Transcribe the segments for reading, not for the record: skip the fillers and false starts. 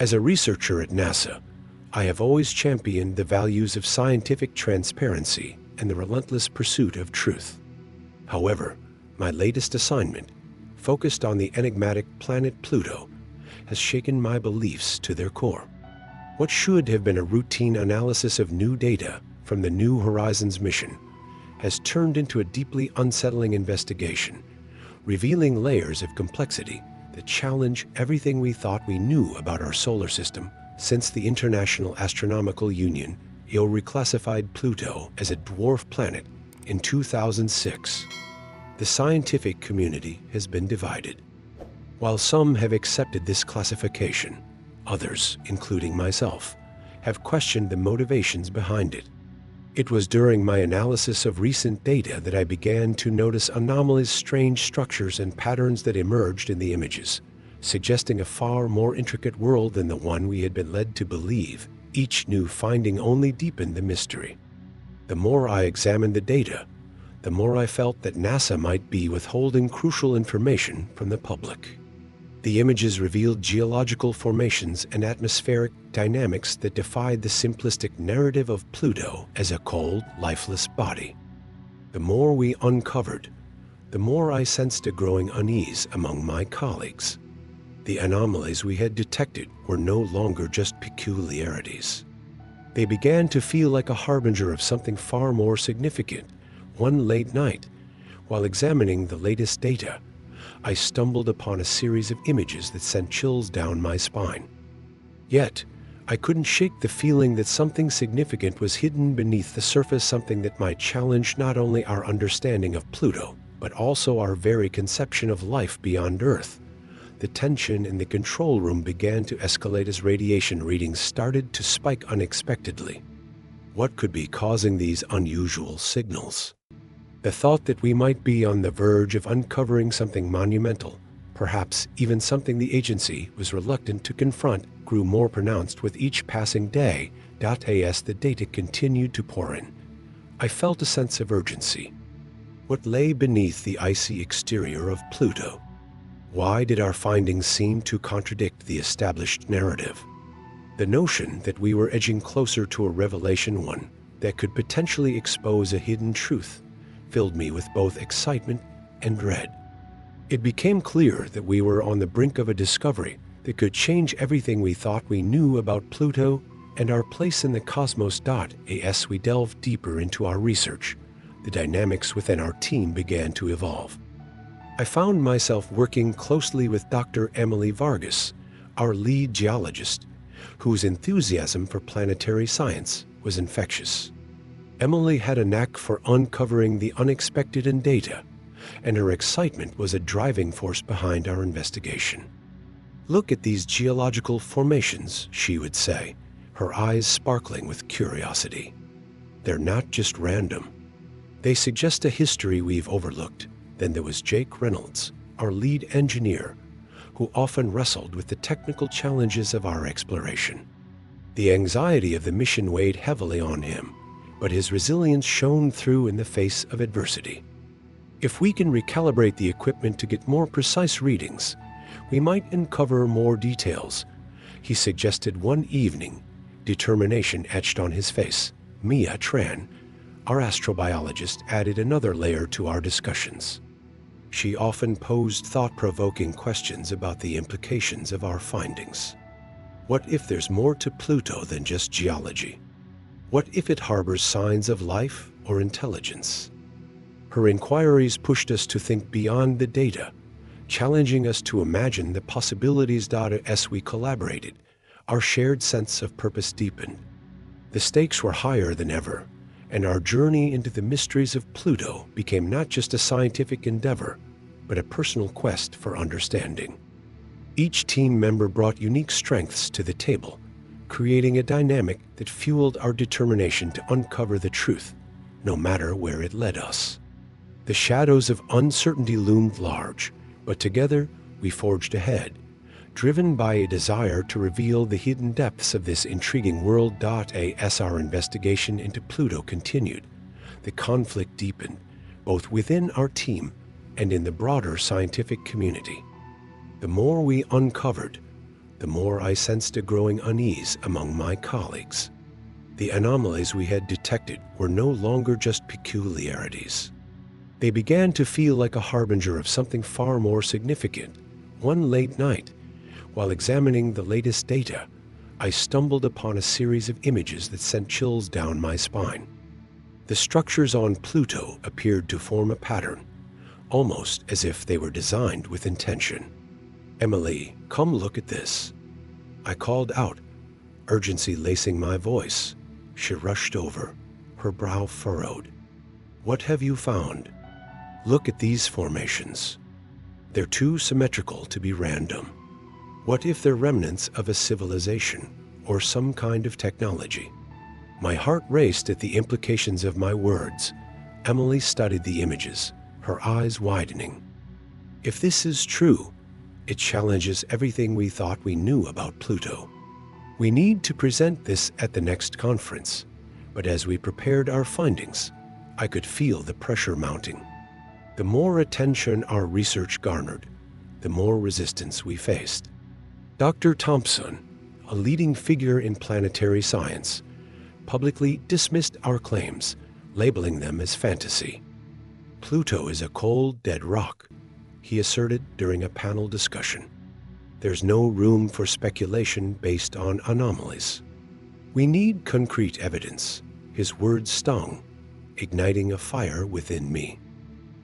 As a researcher at NASA, I have always championed the values of scientific transparency and the relentless pursuit of truth. However, my latest assignment, focused on the enigmatic planet Pluto, has shaken my beliefs to their core. What should have been a routine analysis of new data from the New Horizons mission has turned into a deeply unsettling investigation, revealing layers of complexity that challenge everything we thought we knew about our solar system since the International Astronomical Union reclassified Pluto as a dwarf planet in 2006. The scientific community has been divided. While some have accepted this classification, others, including myself, have questioned the motivations behind it. It was during my analysis of recent data that I began to notice anomalous, strange structures and patterns that emerged in the images, suggesting a far more intricate world than the one we had been led to believe. Each new finding only deepened the mystery. The more I examined the data, the more I felt that NASA might be withholding crucial information from the public. The images revealed geological formations and atmospheric dynamics that defied the simplistic narrative of Pluto as a cold, lifeless body. The more we uncovered, the more I sensed a growing unease among my colleagues. The anomalies we had detected were no longer just peculiarities. They began to feel like a harbinger of something far more significant. One late night, while examining the latest data, I stumbled upon a series of images that sent chills down my spine. Yet, I couldn't shake the feeling that something significant was hidden beneath the surface, something that might challenge not only our understanding of Pluto, but also our very conception of life beyond Earth. The tension in the control room began to escalate as radiation readings started to spike unexpectedly. What could be causing these unusual signals? The thought that we might be on the verge of uncovering something monumental, perhaps even something the agency was reluctant to confront, grew more pronounced with each passing day. As the data continued to pour in, I felt a sense of urgency. What lay beneath the icy exterior of Pluto? Why did our findings seem to contradict the established narrative? The notion that we were edging closer to a revelation, one that could potentially expose a hidden truth, filled me with both excitement and dread. It became clear that we were on the brink of a discovery that could change everything we thought we knew about Pluto and our place in the cosmos. As we delved deeper into our research, the dynamics within our team began to evolve. I found myself working closely with Dr. Emily Vargas, our lead geologist, whose enthusiasm for planetary science was infectious. Emily had a knack for uncovering the unexpected in data, and her excitement was a driving force behind our investigation. "Look at these geological formations," she would say, her eyes sparkling with curiosity. "They're not just random. They suggest a history we've overlooked." Then there was Jake Reynolds, our lead engineer, who often wrestled with the technical challenges of our exploration. The anxiety of the mission weighed heavily on him, but his resilience shone through in the face of adversity. "If we can recalibrate the equipment to get more precise readings, we might uncover more details," he suggested one evening, determination etched on his face. Mia Tran, our astrobiologist, added another layer to our discussions. She often posed thought-provoking questions about the implications of our findings. What if there's more to Pluto than just geology? What if it harbors signs of life or intelligence? Her inquiries pushed us to think beyond the data, challenging us to imagine the possibilities. As we collaborated, our shared sense of purpose deepened. The stakes were higher than ever, and our journey into the mysteries of Pluto became not just a scientific endeavor, but a personal quest for understanding. Each team member brought unique strengths to the table, creating a dynamic that fueled our determination to uncover the truth, no matter where it led us. The shadows of uncertainty loomed large, but together we forged ahead, driven by a desire to reveal the hidden depths of this intriguing world. As our investigation into Pluto continued, the conflict deepened, both within our team and in the broader scientific community. The more we uncovered, the more I sensed a growing unease among my colleagues. The anomalies we had detected were no longer just peculiarities. They began to feel like a harbinger of something far more significant. One late night, while examining the latest data, I stumbled upon a series of images that sent chills down my spine. The structures on Pluto appeared to form a pattern, almost as if they were designed with intention. "Emily, come look at this." I called out, urgency lacing my voice. She rushed over, her brow furrowed. "What have you found?" "Look at these formations. They're too symmetrical to be random. What if they're remnants of a civilization or some kind of technology?" My heart raced at the implications of my words. Emily studied the images, her eyes widening. "If this is true, it challenges everything we thought we knew about Pluto. We need to present this at the next conference." But as we prepared our findings, I could feel the pressure mounting. The more attention our research garnered, the more resistance we faced. Dr. Thompson, a leading figure in planetary science, publicly dismissed our claims, labeling them as fantasy. "Pluto is a cold, dead rock," he asserted during a panel discussion. "There's no room for speculation based on anomalies. We need concrete evidence." His words stung, igniting a fire within me.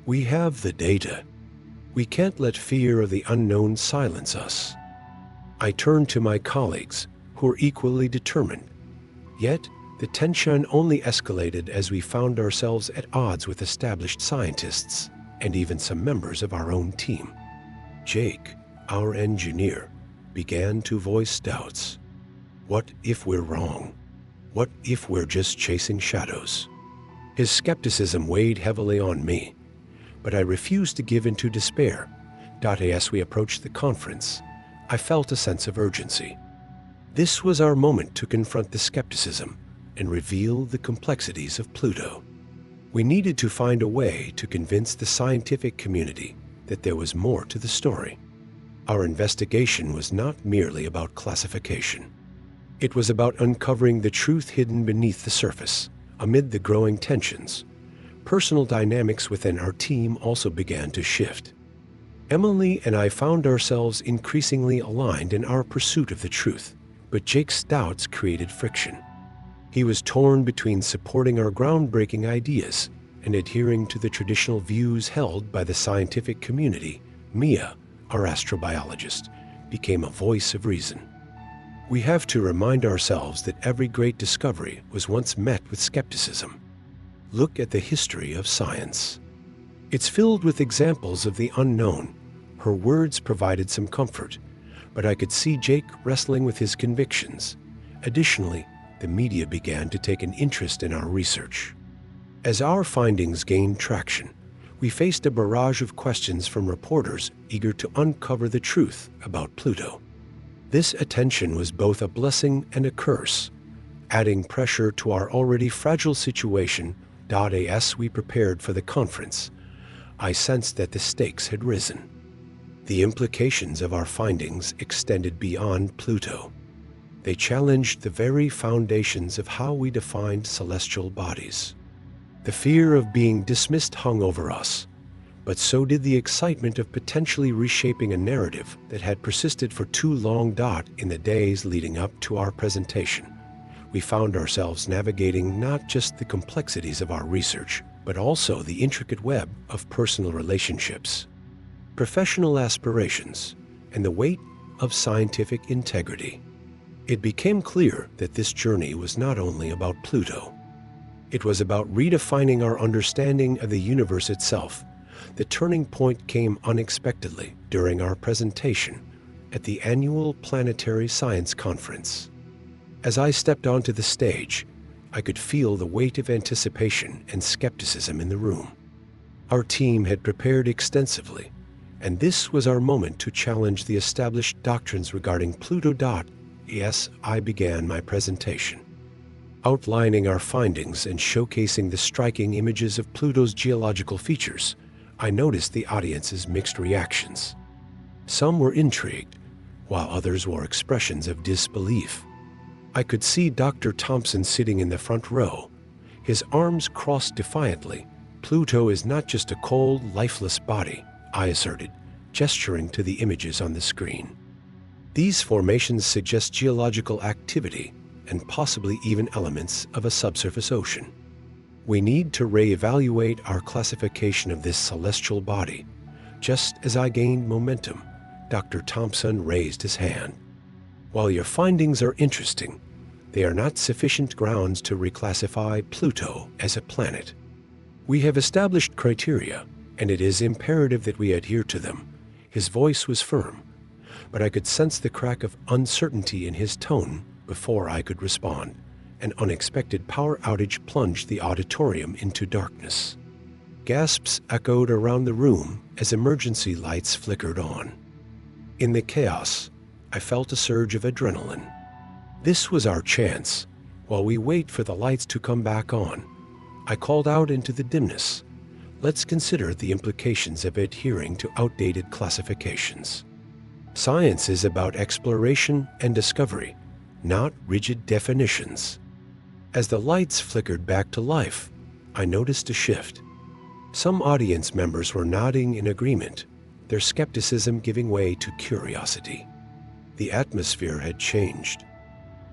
"We have the data. We can't let fear of the unknown silence us." I turned to my colleagues, who were equally determined. Yet, the tension only escalated as we found ourselves at odds with established scientists and even some members of our own team. Jake, our engineer, began to voice doubts. What if we're wrong? What if we're just chasing shadows? His skepticism weighed heavily on me, but I refused to give in to despair. As we approached the conference, I felt a sense of urgency. This was our moment to confront the skepticism and reveal the complexities of Pluto. We needed to find a way to convince the scientific community that there was more to the story. Our investigation was not merely about classification. It was about uncovering the truth hidden beneath the surface. Amid the growing tensions, personal dynamics within our team also began to shift. Emily and I found ourselves increasingly aligned in our pursuit of the truth, but Jake's doubts created friction. He was torn between supporting our groundbreaking ideas and adhering to the traditional views held by the scientific community. Mia, our astrobiologist, became a voice of reason. "We have to remind ourselves that every great discovery was once met with skepticism. Look at the history of science. It's filled with examples of the unknown." Her words provided some comfort, but I could see Jake wrestling with his convictions. Additionally, the media began to take an interest in our research. As our findings gained traction, we faced a barrage of questions from reporters eager to uncover the truth about Pluto. This attention was both a blessing and a curse, adding pressure to our already fragile situation. As we prepared for the conference, I sensed that the stakes had risen. The implications of our findings extended beyond Pluto. They challenged the very foundations of how we defined celestial bodies. The fear of being dismissed hung over us, but so did the excitement of potentially reshaping a narrative that had persisted for too long. In the days leading up to our presentation, we found ourselves navigating not just the complexities of our research, but also the intricate web of personal relationships, professional aspirations, and the weight of scientific integrity. It became clear that this journey was not only about Pluto. It was about redefining our understanding of the universe itself. The turning point came unexpectedly during our presentation at the annual Planetary Science Conference. As I stepped onto the stage, I could feel the weight of anticipation and skepticism in the room. Our team had prepared extensively, and this was our moment to challenge the established doctrines regarding Pluto. Yes, I began my presentation, outlining our findings and showcasing the striking images of Pluto's geological features. I noticed the audience's mixed reactions. Some were intrigued, while others wore expressions of disbelief. I could see Dr. Thompson sitting in the front row, his arms crossed defiantly. "Pluto is not just a cold, lifeless body," I asserted, gesturing to the images on the screen. "These formations suggest geological activity and possibly even elements of a subsurface ocean. We need to reevaluate our classification of this celestial body." Just as I gained momentum, Dr. Thompson raised his hand. "While your findings are interesting, they are not sufficient grounds to reclassify Pluto as a planet. We have established criteria, and it is imperative that we adhere to them." His voice was firm, but I could sense the crack of uncertainty in his tone before I could respond. An unexpected power outage plunged the auditorium into darkness. Gasps echoed around the room as emergency lights flickered on. In the chaos, I felt a surge of adrenaline. This was our chance. While we wait for the lights to come back on, I called out into the dimness, "Let's consider the implications of adhering to outdated classifications. Science is about exploration and discovery, not rigid definitions." As the lights flickered back to life, I noticed a shift. Some audience members were nodding in agreement, their skepticism giving way to curiosity. The atmosphere had changed.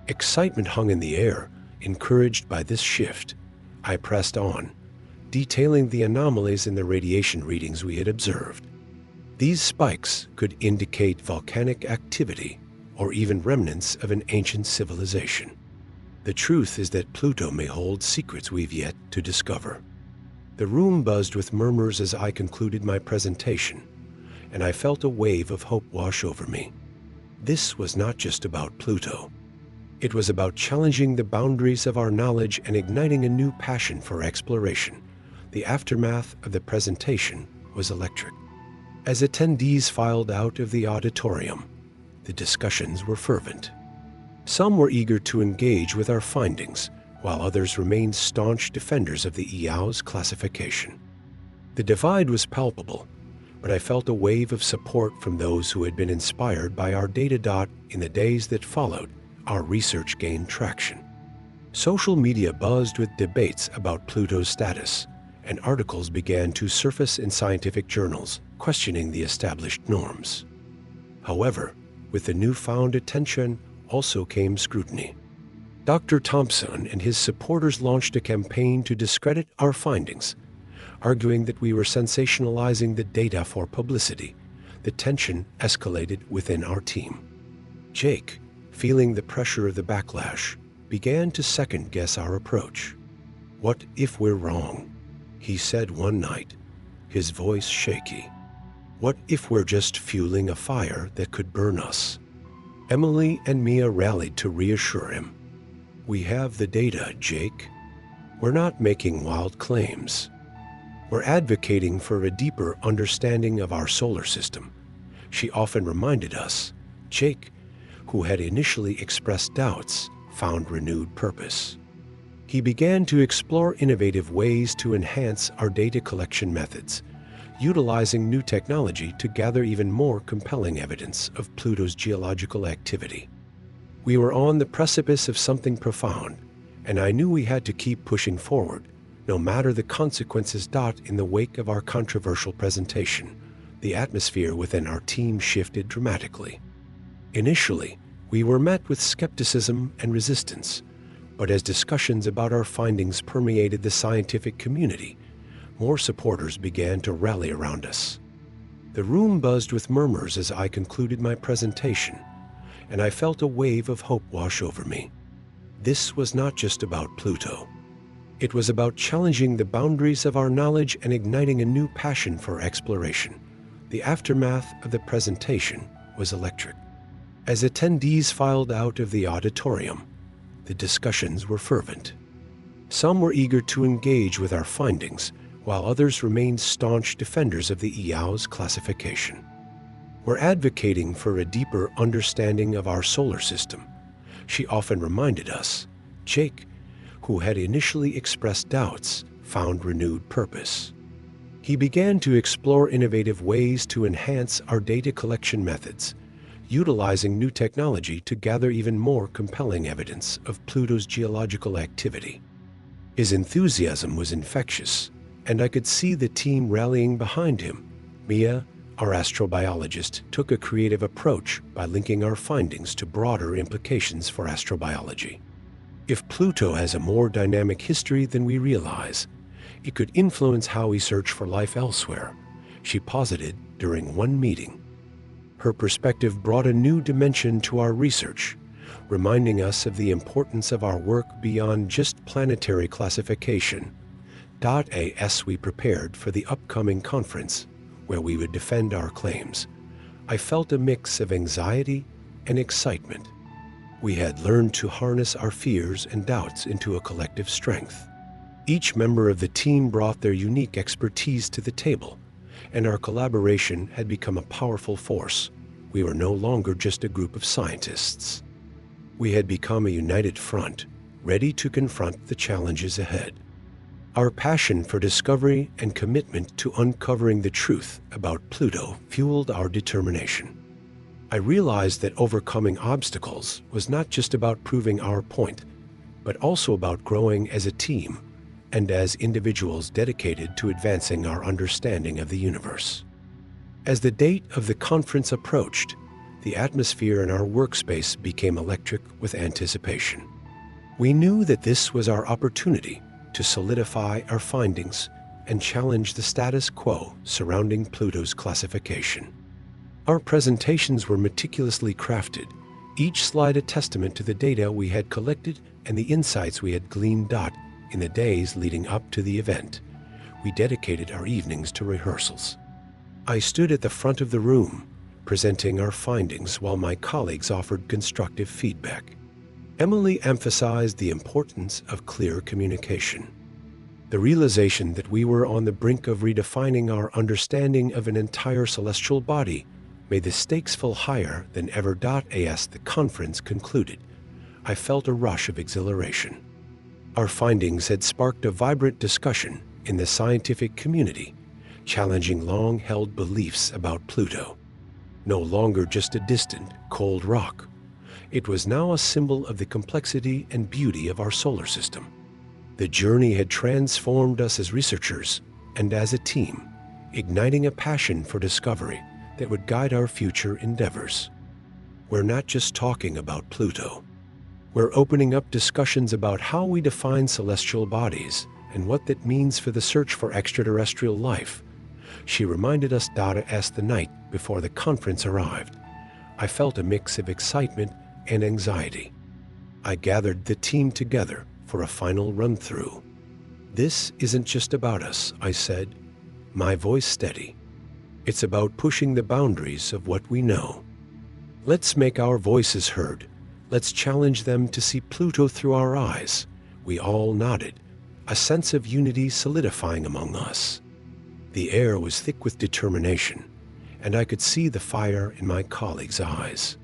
Excitement hung in the air, encouraged by this shift. I pressed on, detailing the anomalies in the radiation readings we had observed. These spikes could indicate volcanic activity or even remnants of an ancient civilization. The truth is that Pluto may hold secrets we've yet to discover. The room buzzed with murmurs as I concluded my presentation, and I felt a wave of hope wash over me. This was not just about Pluto. It was about challenging the boundaries of our knowledge and igniting a new passion for exploration. The aftermath of the presentation was electric. As attendees filed out of the auditorium, the discussions were fervent. Some were eager to engage with our findings, while others remained staunch defenders of the EOW's classification. The divide was palpable, but I felt a wave of support from those who had been inspired by our data. In the days that followed, our research gained traction. Social media buzzed with debates about Pluto's status, and articles began to surface in scientific journals, questioning the established norms. However, with the newfound attention also came scrutiny. Dr. Thompson and his supporters launched a campaign to discredit our findings, arguing that we were sensationalizing the data for publicity. The tension escalated within our team. Jake, feeling the pressure of the backlash, began to second-guess our approach. "What if we're wrong?" he said one night, his voice shaky. "What if we're just fueling a fire that could burn us?" Emily and Mia rallied to reassure him. "We have the data, Jake. We're not making wild claims. We're advocating for a deeper understanding of our solar system." She often reminded us. Jake, who had initially expressed doubts, found renewed purpose. He began to explore innovative ways to enhance our data collection methods, utilizing new technology to gather even more compelling evidence of Pluto's geological activity. We were on the precipice of something profound, and I knew we had to keep pushing forward, no matter the consequences. In the wake of our controversial presentation, the atmosphere within our team shifted dramatically. Initially, we were met with skepticism and resistance, but as discussions about our findings permeated the scientific community, more supporters began to rally around us. The room buzzed with murmurs as I concluded my presentation, and I felt a wave of hope wash over me. This was not just about Pluto. It was about challenging the boundaries of our knowledge and igniting a new passion for exploration. The aftermath of the presentation was electric. As attendees filed out of the auditorium, the discussions were fervent. Some were eager to engage with our findings, while others remained staunch defenders of the EOW's classification. We're advocating for a deeper understanding of our solar system. She often reminded us. Jake, who had initially expressed doubts, found renewed purpose. He began to explore innovative ways to enhance our data collection methods, utilizing new technology to gather even more compelling evidence of Pluto's geological activity. His enthusiasm was infectious, and I could see the team rallying behind him. Mia, our astrobiologist, took a creative approach by linking our findings to broader implications for astrobiology. If Pluto has a more dynamic history than we realize, it could influence how we search for life elsewhere, she posited during one meeting. Her perspective brought a new dimension to our research, reminding us of the importance of our work beyond just planetary classification. As we prepared for the upcoming conference, where we would defend our claims, I felt a mix of anxiety and excitement. We had learned to harness our fears and doubts into a collective strength. Each member of the team brought their unique expertise to the table, and our collaboration had become a powerful force. We were no longer just a group of scientists. We had become a united front, ready to confront the challenges ahead. Our passion for discovery and commitment to uncovering the truth about Pluto fueled our determination. I realized that overcoming obstacles was not just about proving our point, but also about growing as a team and as individuals dedicated to advancing our understanding of the universe. As the date of the conference approached, the atmosphere in our workspace became electric with anticipation. We knew that this was our opportunity to solidify our findings and challenge the status quo surrounding Pluto's classification. Our presentations were meticulously crafted, each slide a testament to the data we had collected and the insights we had gleaned. In the days leading up to the event, we dedicated our evenings to rehearsals. I stood at the front of the room, presenting our findings while my colleagues offered constructive feedback. Emily emphasized the importance of clear communication. The realization that we were on the brink of redefining our understanding of an entire celestial body made the stakes feel higher than ever. As the conference concluded, I felt a rush of exhilaration. Our findings had sparked a vibrant discussion in the scientific community, challenging long-held beliefs about Pluto. No longer just a distant, cold rock, it was now a symbol of the complexity and beauty of our solar system. The journey had transformed us as researchers and as a team, igniting a passion for discovery that would guide our future endeavors. We're not just talking about Pluto. We're opening up discussions about how we define celestial bodies and what that means for the search for extraterrestrial life, she reminded us. As the night before the conference arrived, I felt a mix of excitement and anxiety. I gathered the team together for a final run-through. "This isn't just about us," I said, my voice steady. "It's about pushing the boundaries of what we know. Let's make our voices heard. Let's challenge them to see Pluto through our eyes." We all nodded, a sense of unity solidifying among us. The air was thick with determination, and I could see the fire in my colleagues' eyes.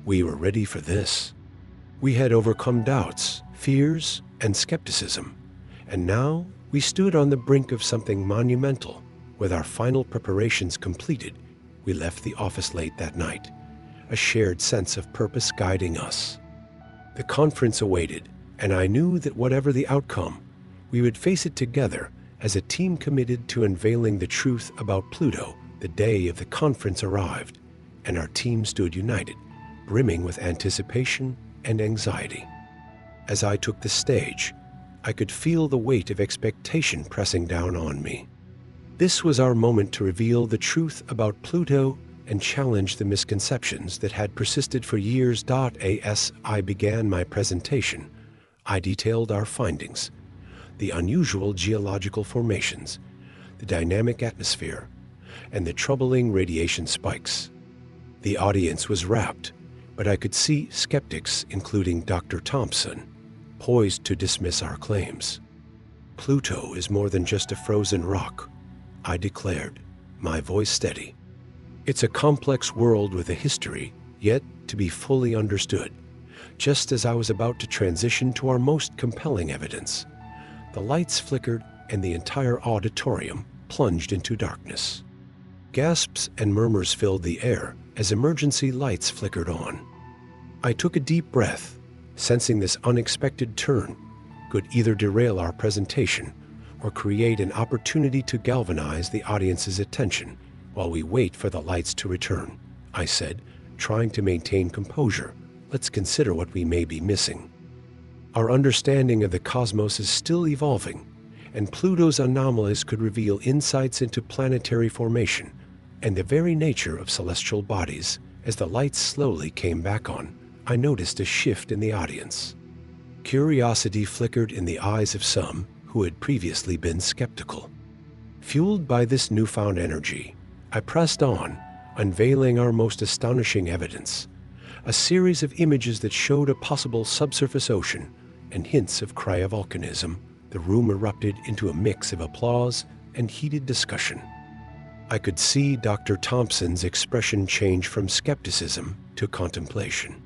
We were ready for this. We had overcome doubts, fears, and skepticism, and now we stood on the brink of something monumental. With our final preparations completed, we left the office late that night, a shared sense of purpose guiding us. The conference awaited, and I knew that whatever the outcome, we would face it together as a team committed to unveiling the truth about Pluto. The day of the conference arrived, and our team stood united, brimming with anticipation and anxiety. As I took the stage, I could feel the weight of expectation pressing down on me. This was our moment to reveal the truth about Pluto and challenge the misconceptions that had persisted for years. As I began my presentation, I detailed our findings: the unusual geological formations, the dynamic atmosphere, and the troubling radiation spikes. The audience was rapt, but I could see skeptics, including Dr. Thompson, poised to dismiss our claims. "Pluto is more than just a frozen rock," I declared, my voice steady. "It's a complex world with a history yet to be fully understood." Just as I was about to transition to our most compelling evidence, the lights flickered and the entire auditorium plunged into darkness. Gasps and murmurs filled the air as emergency lights flickered on. I took a deep breath, sensing this unexpected turn could either derail our presentation or create an opportunity to galvanize the audience's attention while we wait for the lights to return. I said, trying to maintain composure. Let's consider what we may be missing. Our understanding of the cosmos is still evolving, and Pluto's anomalies could reveal insights into planetary formation and the very nature of celestial bodies. As the lights slowly came back on, I noticed a shift in the audience. Curiosity flickered in the eyes of some who had previously been skeptical. Fueled by this newfound energy, I pressed on, unveiling our most astonishing evidence, a series of images that showed a possible subsurface ocean and hints of cryovolcanism. The room erupted into a mix of applause and heated discussion. I could see Dr. Thompson's expression change from skepticism to contemplation.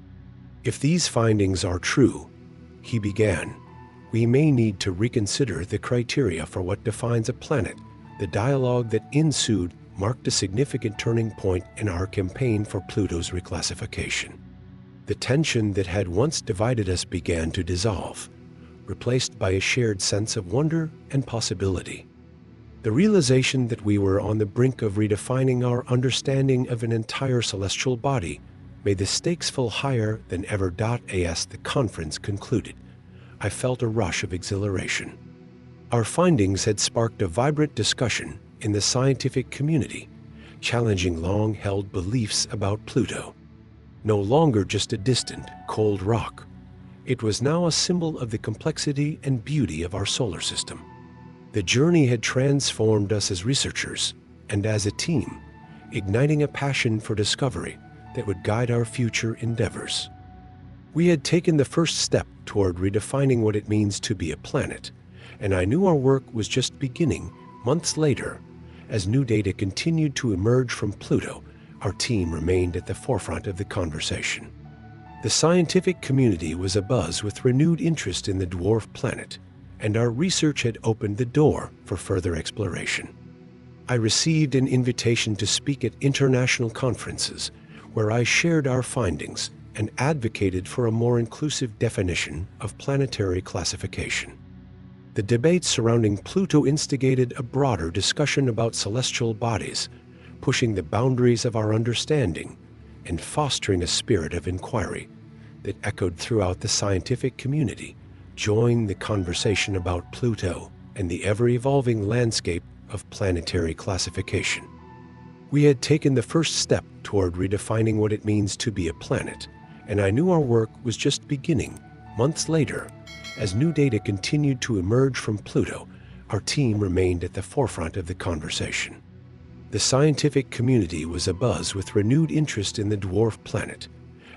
If these findings are true, he began, we may need to reconsider the criteria for what defines a planet. The dialogue that ensued marked a significant turning point in our campaign for Pluto's reclassification. The tension that had once divided us began to dissolve, replaced by a shared sense of wonder and possibility. The realization that we were on the brink of redefining our understanding of an entire celestial body made the stakes feel higher than ever. As the conference concluded, I felt a rush of exhilaration. Our findings had sparked a vibrant discussion in the scientific community, challenging long-held beliefs about Pluto. No longer just a distant, cold rock, it was now a symbol of the complexity and beauty of our solar system. The journey had transformed us as researchers and as a team, igniting a passion for discovery that would guide our future endeavors. We had taken the first step toward redefining what it means to be a planet, and I knew our work was just beginning. Months later, as new data continued to emerge from Pluto, our team remained at the forefront of the conversation. The scientific community was abuzz with renewed interest in the dwarf planet, and our research had opened the door for further exploration. I received an invitation to speak at international conferences, where I shared our findings and advocated for a more inclusive definition of planetary classification. The debate surrounding Pluto instigated a broader discussion about celestial bodies, pushing the boundaries of our understanding and fostering a spirit of inquiry that echoed throughout the scientific community. Join the conversation about Pluto and the ever-evolving landscape of planetary classification. We had taken the first step toward redefining what it means to be a planet, and I knew our work was just beginning. Months later, as new data continued to emerge from Pluto, our team remained at the forefront of the conversation. The scientific community was abuzz with renewed interest in the dwarf planet,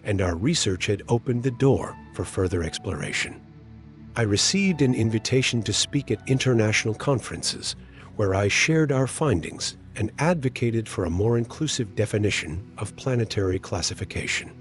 and our research had opened the door for further exploration. I received an invitation to speak at international conferences, where I shared our findings and advocated for a more inclusive definition of planetary classification.